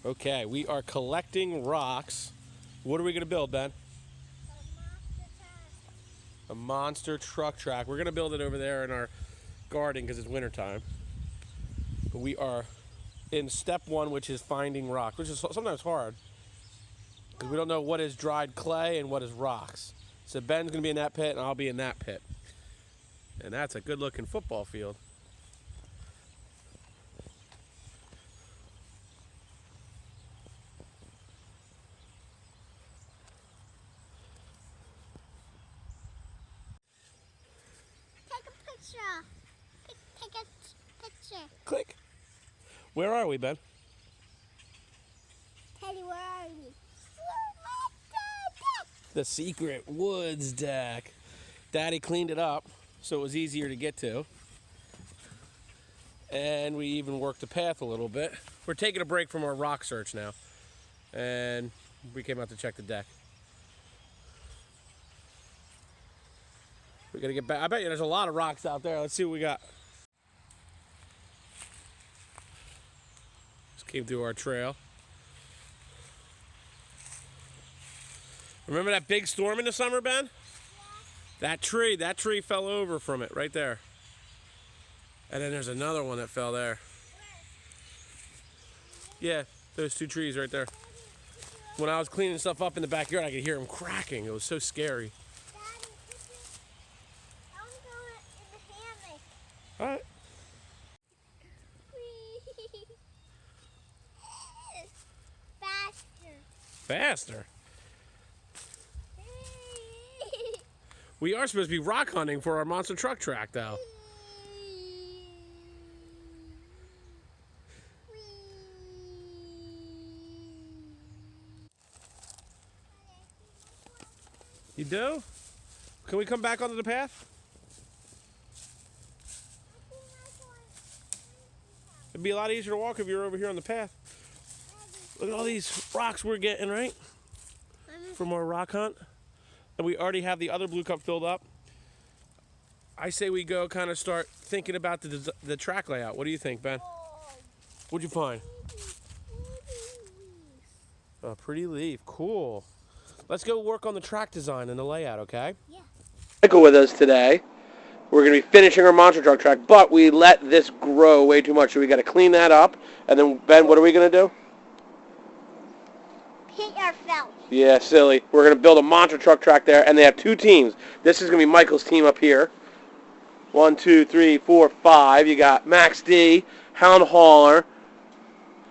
Okay, we are collecting rocks. What are we going to build, Ben? A monster truck track. We're going to build it over there in our garden because it's wintertime. But we are in step one, which is finding rocks, which is sometimes hard because we don't know what is dried clay and what is rocks. So Ben's going to be in that pit and I'll be in that pit. And that's a good-looking football field. Take a picture. Click. Where are we, Ben? Teddy, where are we? The secret woods deck. Daddy cleaned it up so it was easier to get to. And we even worked the path a little bit. We're taking a break from our rock search now. And we came out to check the deck. We gotta get back. I bet you there's a lot of rocks out there. Let's see what we got. Just came through our trail. Remember that big storm in the summer, Ben? Yeah. That tree fell over from it right there. And then there's another one that fell there. Yeah, those two trees right there. When I was cleaning stuff up in the backyard, I could hear them cracking. It was so scary. All right. Faster. We are supposed to be rock hunting for our monster truck track, though. You do? Can we come back onto the path? It'd be a lot easier to walk if you were over here on the path. Look at all these rocks we're getting, right? From our rock hunt. And we already have the other blue cup filled up. I say we go kind of start thinking about the track layout. What do you think, Ben? What'd you find? A pretty leaf. Cool. Let's go work on the track design and the layout, okay? Yeah. Michael with us today. We're going to be finishing our monster truck track, but we let this grow way too much, so we got to clean that up. And then, Ben, what are we going to do? Hit our felt. Yeah, silly. We're going to build a monster truck track there, and they have two teams. This is going to be Michael's team up here. 1, 2, 3, 4, 5. You got Max D, Hound Hauler,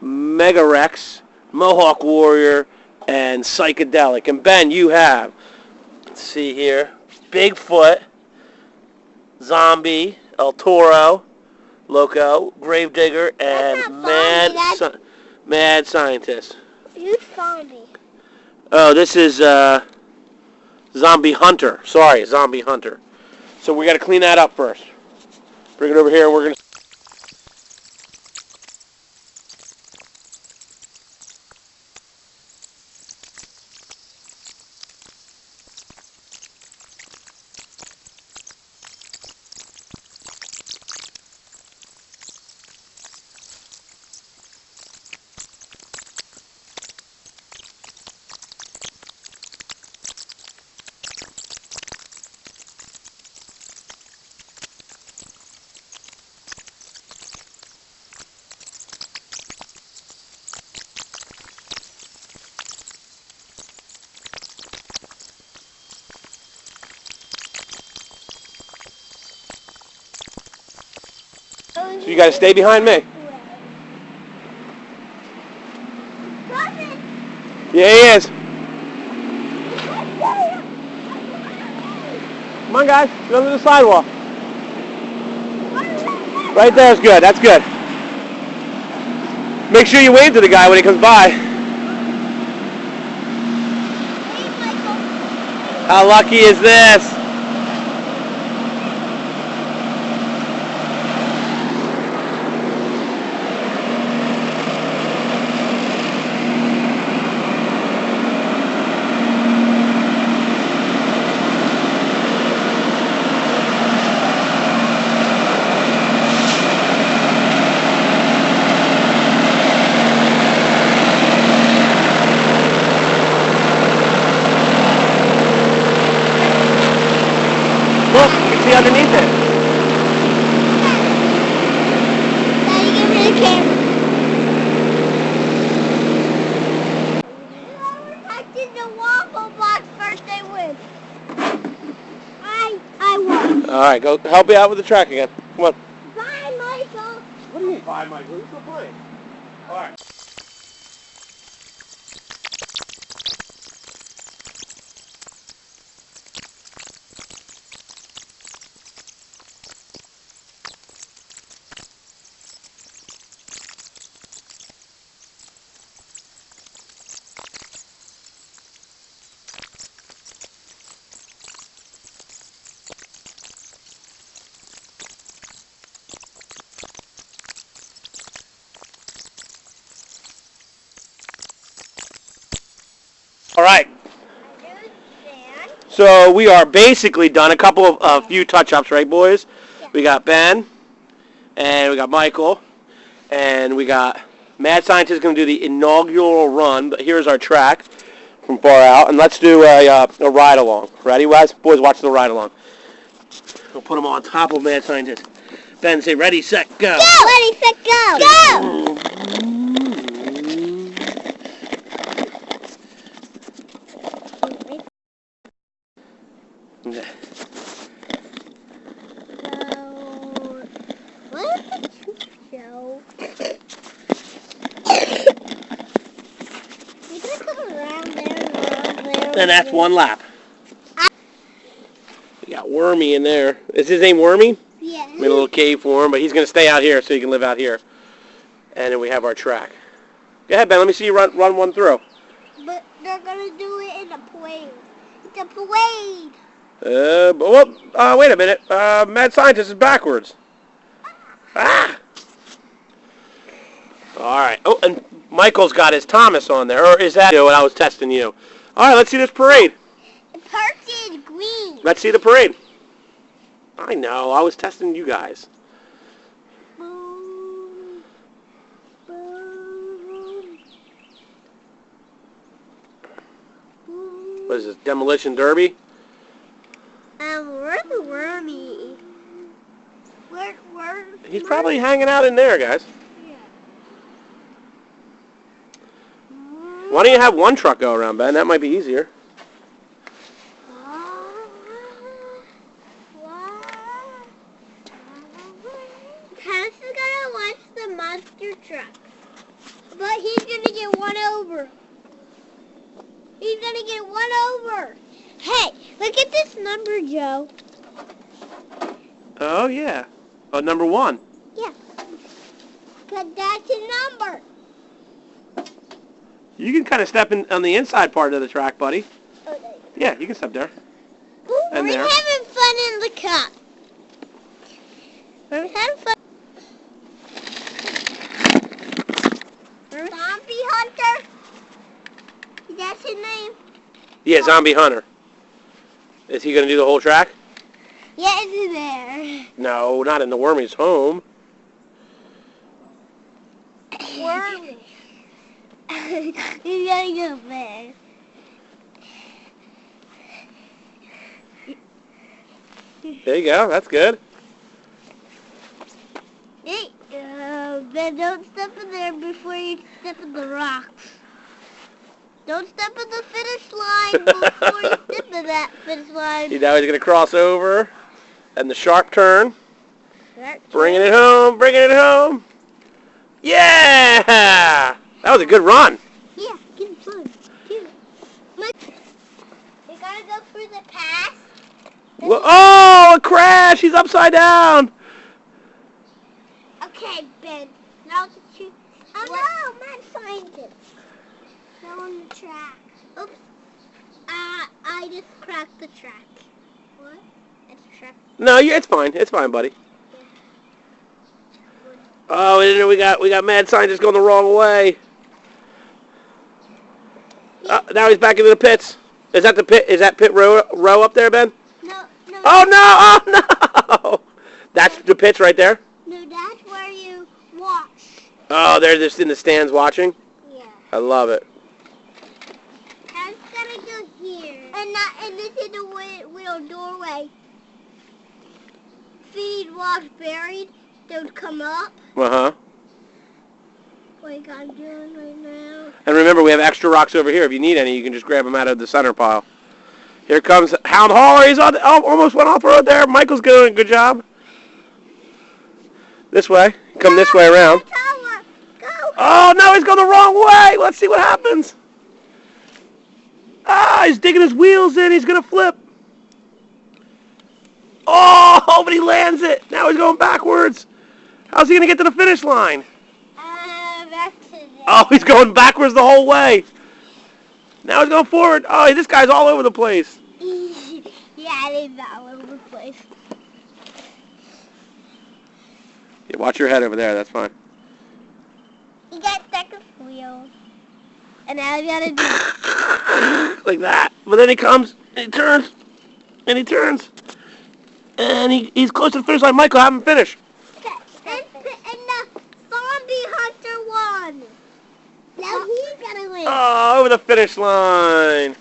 Mega Rex, Mohawk Warrior, and Psychedelic. And Ben, you have, let's see here, Bigfoot, Zombie, El Toro, Loco, Gravedigger, and Mad Scientist. Who's Zombie? Oh, this is Zombie Hunter. Sorry, Zombie Hunter. So we got to clean that up first. Bring it over here, and we're going to... So you got to stay behind me. Yeah, he is. Come on, guys. Go to the sidewalk. Right there is good. That's good. Make sure you wave to the guy when he comes by. How lucky is this? right, go help me out with the track again. Come on. Bye, Michael. What do you mean, bye, Michael? You're still playing. All right. All right. So we are basically done. A few touch-ups, right, boys? Yeah. We got Ben, and we got Michael, and we got Mad Scientist going to do the inaugural run. But here's our track from far out, and let's do a ride along. Ready, guys? Boys, watch the ride along. We'll put them on top of Mad Scientist. Ben, say ready, set, go. Go. Ready, set, go. Go. Okay. What is the show? You just go around there and around there. And that's one lap. We got Wormy in there. Is his name Wormy? Yeah. Made a little cave for him, but he's going to stay out here so he can live out here. And then we have our track. Go ahead, Ben. Let me see you run one through. But they're going to do it in a parade. It's a parade. Wait a minute. Mad Scientist is backwards. Ah! All right. Oh, and Michael's got his Thomas on there. Or is that when I was testing you? All right, let's see this parade. The park is green. Let's see the parade. I know. I was testing you guys. Boom. Boom. Boom. What is this, Demolition Derby? Where's the Wormy? Where? He's probably hanging out in there, guys. Yeah. Why don't you have one truck go around, Ben? That might be easier. Cass is gonna watch the monster truck, but he's gonna get one over. He's gonna get one over. Hey, look at this number, Joe. Oh, yeah. Oh, number 1. Yeah. Cause that's a number. You can kind of step in on the inside part of the track, buddy. Oh, there you go. Yeah, you can step there. Ooh, And we're there. having fun in the cup. We're having fun. Zombie Hunter. That's his name. Yeah, Zombie Hunter. Is he going to do the whole track? Yeah, it's there. No, not in the Wormy's home. Wormy. You gotta go there. There you go. That's good. Hey, Ben, don't step in there before you step in the rocks. Don't step in the finish line before you step in that finish line. Now he's going to cross over. And the sharp turn. Right. Bringing it home. Bringing it home. Yeah! That was a good run. Yeah, get fun. Get it. Look. We gotta go through the pass. Well, oh, a crash. He's upside down. Okay, Ben. Now to choose. Oh no, Mad Scientist. Now on the track. Oops. I just cracked the track. What? It's a track. No, it's fine. It's fine, buddy. Yeah. Oh, and then we got Mad Scientist going the wrong way. Now he's back into the pits. Is that the pit? Is that pit row up there, Ben? No. Oh no! Oh no! That's the pits right there. No, that's where you watch. Oh, they're just in the stands watching. Yeah. I love it. I'm gonna go here. And this is the little doorway. Feed rocks buried. Don't come up. Uh-huh. Like I'm doing right now. And remember, we have extra rocks over here. If you need any, you can just grab them out of the center pile. Here comes Hound Hauler. He's on. Oh, almost went off road there. Michael's doing a good job. This way. Come this way around. Oh, no, he's going the wrong way. Let's see what happens. Ah, he's digging his wheels in. He's going to flip. Oh, but he lands it. Now he's going backwards. How's he going to get to the finish line? Oh, he's going backwards the whole way. Now he's going forward. Oh, this guy's all over the place. Yeah, it is all over the place. Yeah, watch your head over there. That's fine. He got stuck with wheels. And now I gotta do like that. But then he comes, and he turns, and he turns. And he's close to the finish line. Michael, have him finish. And the zombie hunter won. Now he's gonna win. Oh, over the finish line.